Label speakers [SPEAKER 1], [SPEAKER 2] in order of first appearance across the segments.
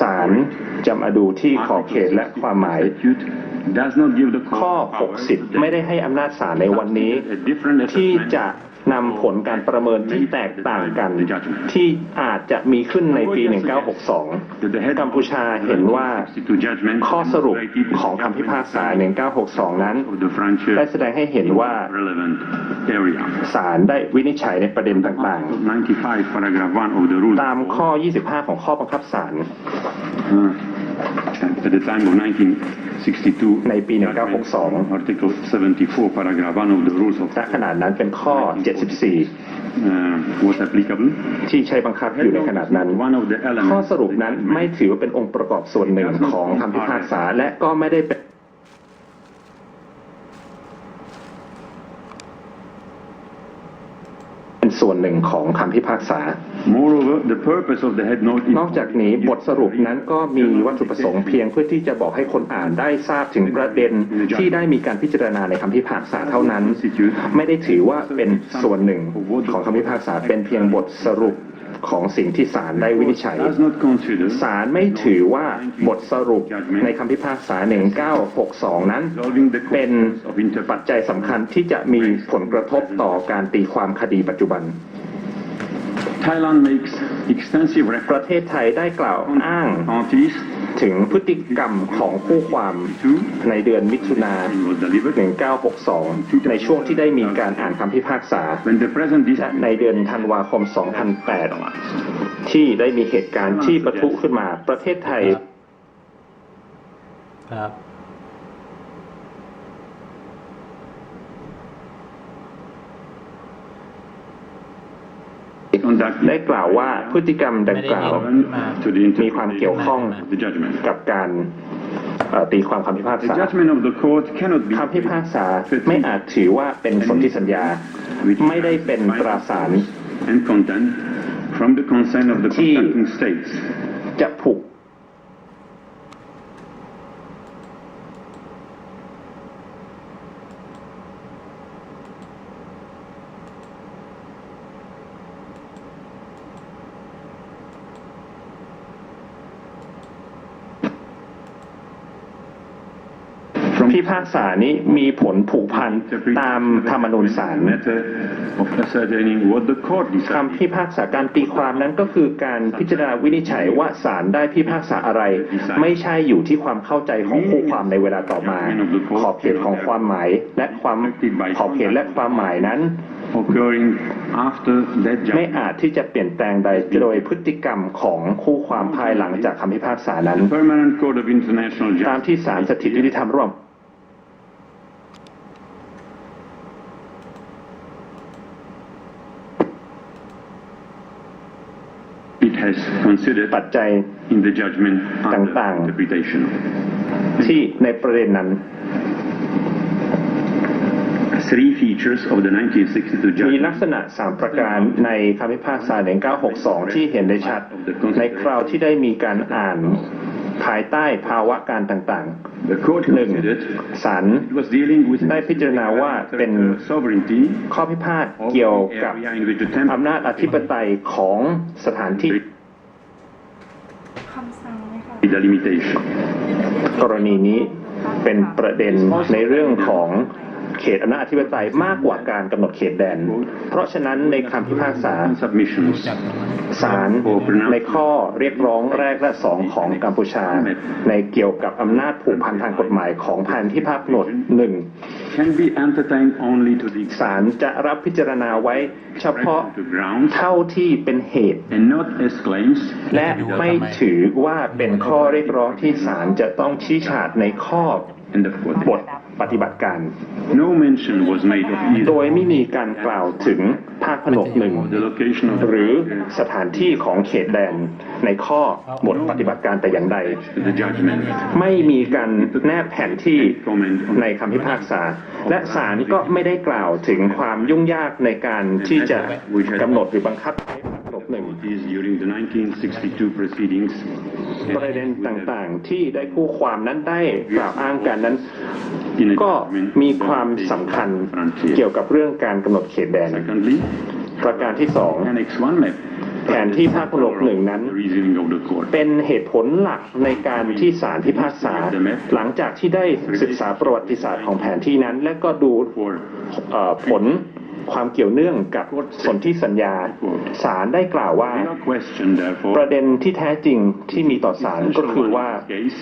[SPEAKER 1] ศาลจะมาดูที่ขอบเขตและความหมายข้อ 60 ไม่ได้ให้อำนาจศาลในวันนี้ที่จะนำผลการประเมินที่แตกต่างกันที่อาจจะมีขึ้นในปี 1962 กัมพูชาเห็นว่าข้อสรุปของคำพิพากษา 1962 นั้นได้แสดงให้เห็นว่าศาลได้วินิจฉัยในประเด็นต่างๆตามข้อ 25 ของข้อบังคับศาลในปี 1962 ณ ขณะนั้นเป็นข้อ 74 ที่ใช้บังคับอยู่ในขณะนั้นข้อสรุปนั้นไม่ถือว่าเป็นองค์ประกอบส่วนหนึ่งของคำพิพากษาและก็ไม่ได้เป็นส่วนหนึ่งของคำพิพากษานอกจากนี้บทสรุปนั้นก็มีวัตถุประสงค์เพียงเพื่อที่จะบอกให้คนอ่านได้ทราบถึงประเด็นที่ได้มีการพิจารณาในคำพิพากษาเท่านั้นไม่ได้ถือว่าเป็นส่วนหนึ่งของคำพิพากษาเป็นเพียงบทสรุปของสิ่งที่ศาลได้วินิจฉัยศาลไม่ถือว่าบทสรุปในคำพิพากษา 1962 นั้นเป็นปัจจัยสำคัญที่จะมีผลกระทบต่อการตีความคดีปัจจุบันประเทศไทยได้กล่าวอ้างถึงพฤติกรรมของคู่ความในเดือนมิถุนายน 1962 ในช่วงที่ได้มีการอ่านคำพิพากษาและในเดือนธันวาคม 2008 ที่ได้มีเหตุการณ์ที่ปะทุขึ้นมาประเทศไทยได้กล่าวว่าพฤติกรรมดังกล่าวมีความเกี่ยวข้องกับการตีความคำพิพากษาคำพิพากษาไม่อาจถือว่าเป็นสนธิสัญญาไม่ได้เป็นตราสารที่จะผูกพิพากษานี้มีผลผูกพันตามธรรมนูญศาลคำพิพากษาการตีความนั้นก็คือการพิจารณาวินิจฉัยว่าศาลได้พิพากษาอะไรไม่ใช่อยู่ที่ความเข้าใจของคู่ความในเวลาต่อมาขอบเขตของความหมายและขอบเขตและความหมายนั้นไม่อาจที่จะเปลี่ยนแปลงใดโดยพฤติกรรมของคู่ความภายหลังจากคำพิพากษานั้นตามที่ศาลสถิตยุติธรรมร่วมปัจจัยต่างๆที่ในประเด็นนั้นมีลักษณะ3ประการในคำพิพากษา 1962 ที่เห็นได้ชัดในคราวที่ได้มีการอ่านภายใต้ภาวะการต่างๆ 1. ศาลได้พิจารณาว่าเป็นข้อพิพาทเกี่ยวกับอำนาจอธิปไตยของสถานที่กรณีนี้เป็นประเด็นในเรื่องของเขตอำนาจอธิปไตยมากกว่าการกำหนดเขตแดนเพราะฉะนั้นในคำพิพากษาศาลในข้อเรียกร้องแรกและ2ของกัมพูชาในเกี่ยวกับอำนาจผูกพันทางกฎหมายของแผนที่ภาคกำหนด 1. ศาลจะรับพิจารณาไว้เฉพาะเท่าที่เป็นเหตุและไม่ถือว่าเป็นข้อเรียกร้องที่ศาลจะต้องชี้ขาดในข้อบทปฏิบัติการโดยไม่มีการกล่าวถึงภาคผนวกหนึ่งหรือสถานที่ของเขตแดนในข้อบทปฏิบัติการแต่อย่างใดไม่มีการแนบแผนที่ในคำพิพากษาและศาลก็ไม่ได้กล่าวถึงความยุ่งยากในการที่จะกำหนดหรือบังคับประเด็นต่างๆที่ได้คู่ความนั้นได้กล่าวอ้างกันนั้นก็มีความสำคัญเกี่ยวกับเรื่องการกำหนดเขตแดนประการที่2 แผนที่ภาคผนวกหนึ่งนั้นเป็นเหตุผลหลักในการที่ศาลพิพากษาหลังจากที่ได้ศึกษาประวัติศาสตร์ของแผนที่นั้นและก็ดูผลความเกี่ยวเนื่องกับสนธิสัญญาศาลได้กล่าวว่าประเด็นที่แท้จริงที่มีต่อศาลก็คือว่า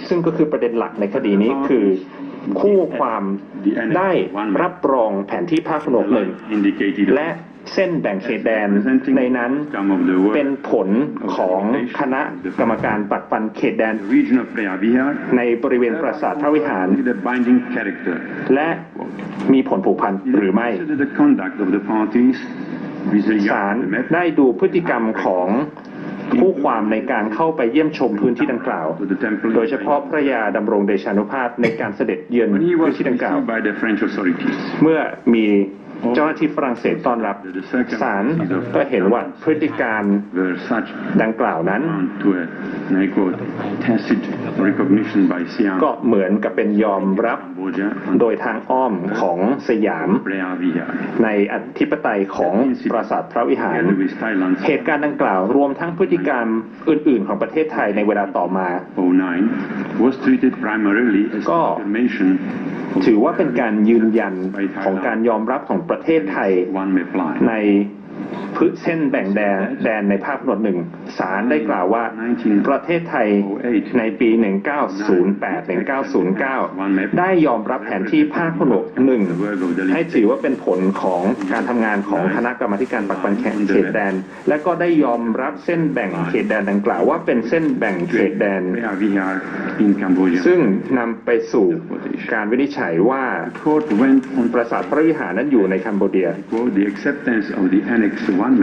[SPEAKER 1] ซึ่งก็คือประเด็นหลักในคดีนี้คือคู่ความได้รับรองแผนที่ภาคผนวกหนึ่งและเส้นแบ่งเขตแดนในนั้นเป็นผลของคณะกรรมการปักปันเขตแดนในบริเวณปราสาทพระวิหารและมีผลผูกพันหรือไม่ศาลได้ดูพฤติกรรมของผู้ความในการเข้าไปเยี่ยมชมพื้นที่ดังกล่าวโดยเฉพาะพระยาดำรงเดชานุภาพในการเสด็จเยือนพื้นที่ดังกล่าวเมื่อมีเจ้าหน้าที่ฝรั่งเศสต้อนรับศาลก็เห็นว่าพฤติการดังกล่าวนั้นก็เหมือนกับเป็นยอมรับโดยทางอ้อมของสยามในอธิปไตยของปราสาทพระวิหารเหตุการณ์ดังกล่าวรวมทั้งพฤติกรรมอื่นๆของประเทศไทยในเวลาต่อมาก็ถือว่าเป็นการยืนยันของการยอมรับของประเทศไทยในเส้นแบ่งแดนในภาคผนวกหนึ่งศาลได้กล่าวว่าประเทศไทยในปี 1908-1909 ได้ยอมรับแผนที่ภาคผนวกหนึ่งให้ถือว่าเป็นผลของการทำงานของคณะกรรมาธิการปักปันเขตแดนและก็ได้ยอมรับเส้นแบ่งเขตแดนดังกล่าวว่าเป็นเส้นแบ่งเขตแดนซึ่งนำไปสู่การวินิจฉัยว่าปราสาทพระวิหารนั้นอยู่ในคัมโบเดีย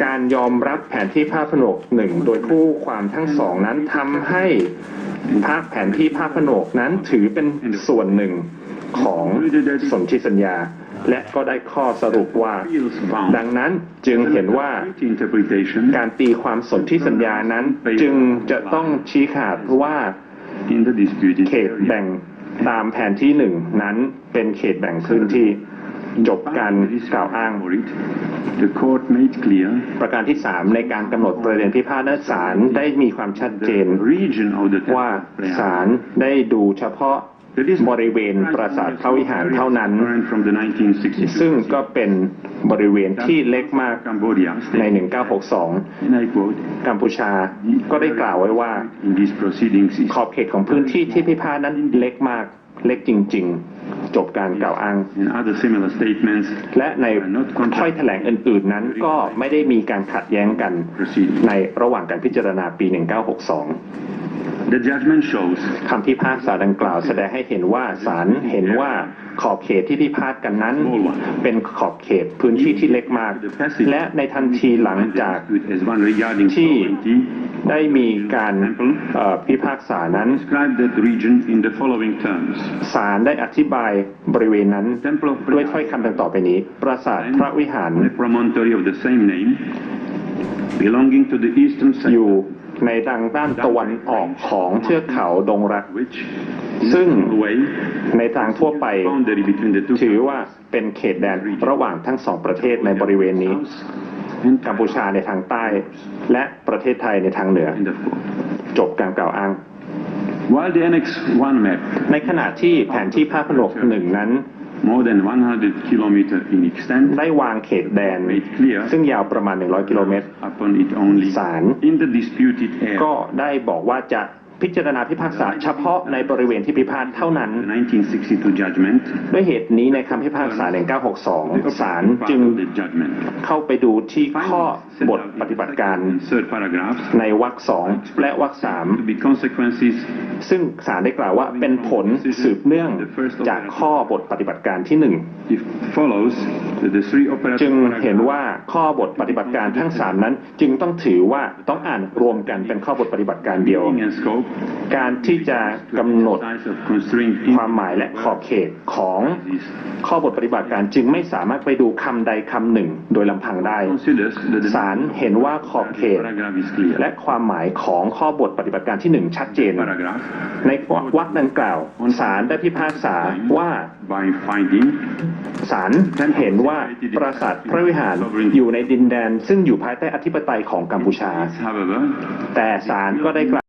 [SPEAKER 1] การยอมรับแผนที่ภาคผนวกหนึ่งโดยคู่ความทั้งสองนั้นทำให้แผนที่ภาคผนวกนั้นถือเป็นส่วนหนึ่งของสนธิสัญญาและก็ได้ข้อสรุปว่าดังนั้นจึงเห็นว่าการตีความสนธิสัญญานั้นจึงจะต้องชี้ขาดว่าเขตแบ่งตามแผนที่หนึ่งนั้นเป็นเขตแบ่งพื้นที่จบการกล่าวอ้างประการที่ 3ในการกำหนดประเด็นพิพาทศาลได้มีความชัดเจนว่าศาลได้ดูเฉพาะบริเวณปราสาทพระวิหารเท่านั้นซึ่งก็เป็นบริเวณที่เล็กมากใน 1962 กัมพูชาก็ได้กล่าวไว้ว่าขอบเขตของพื้นที่ที่พิพาทนั้นเล็กมากเล็กจริงๆจบการกล่าวอ้างและในถ้อยแถลงอื่นๆนั้นก็ไม่ได้มีการขัดแย้งกันในระหว่างการพิจารณาปี 1962คำพิพากษาดังกล่าวแสดงให้เห็นว่าศาลเห็นว่าขอบเขตที่พิพาทกันนั้นเป็นขอบเขตพื้นที่ที่เล็กมากและในทันทีหลังจากที่ได้มีการพิพากษานั้นศาลได้อธิบายบริเวณนั้นด้วยถ้อยคำดังต่อไปนี้ปราสาทพระวิหารอยู่ในทางด้านตะวันออกของเทือกเขาดงรักซึ่งในทางทั่วไปถือว่าเป็นเขตแดนระหว่างทั้งสองประเทศในบริเวณนี้กัมพูชาในทางใต้และประเทศไทยในทางเหนือจบการกล่าวอ้างในขณะที่แผนที่ภาคผนวกหนึ่งนั้นได้วางเขตแดนซึ่งยาวประมาณ100 กิโลเมตรศาลก็ได้บอกว่าจะพิจารณาพิพากษาเฉพาะในบริเวณที่พิพาทเท่านั้นด้วยเหตุนี้ในคำพิพากษา 1962 ศาลจึงเข้าไปดูที่ข้อบทปฏิบัติการในวรรค 2 และวรรค 3 ซึ่งศาลได้กล่าวว่าเป็นผลสืบเนื่องจากข้อบทปฏิบัติการที่ 1 จึงเห็นว่าข้อบทปฏิบัติการทั้ง 3 นั้นจึงต้องถือว่าต้องอ่านรวมกันเป็นข้อบทปฏิบัติการเดียว การที่จะกำหนดความหมายและขอบเขตของข้อบทปฏิบัติการจึงไม่สามารถไปดูคำใดคำหนึ่งโดยลำพังได้ศาลเห็นว่าขอบเขตและความหมายของข้อบทปฏิบัติการที่1ชัดเจนในวรรคดังกล่าวศาลได้พิพากษาว่าศาลเห็นว่าปราสาทพระวิหารอยู่ในดินแดนซึ่งอยู่ภายใต้อธิปไตยของกัมพูชาแต่ศาลก็ได้กล่าว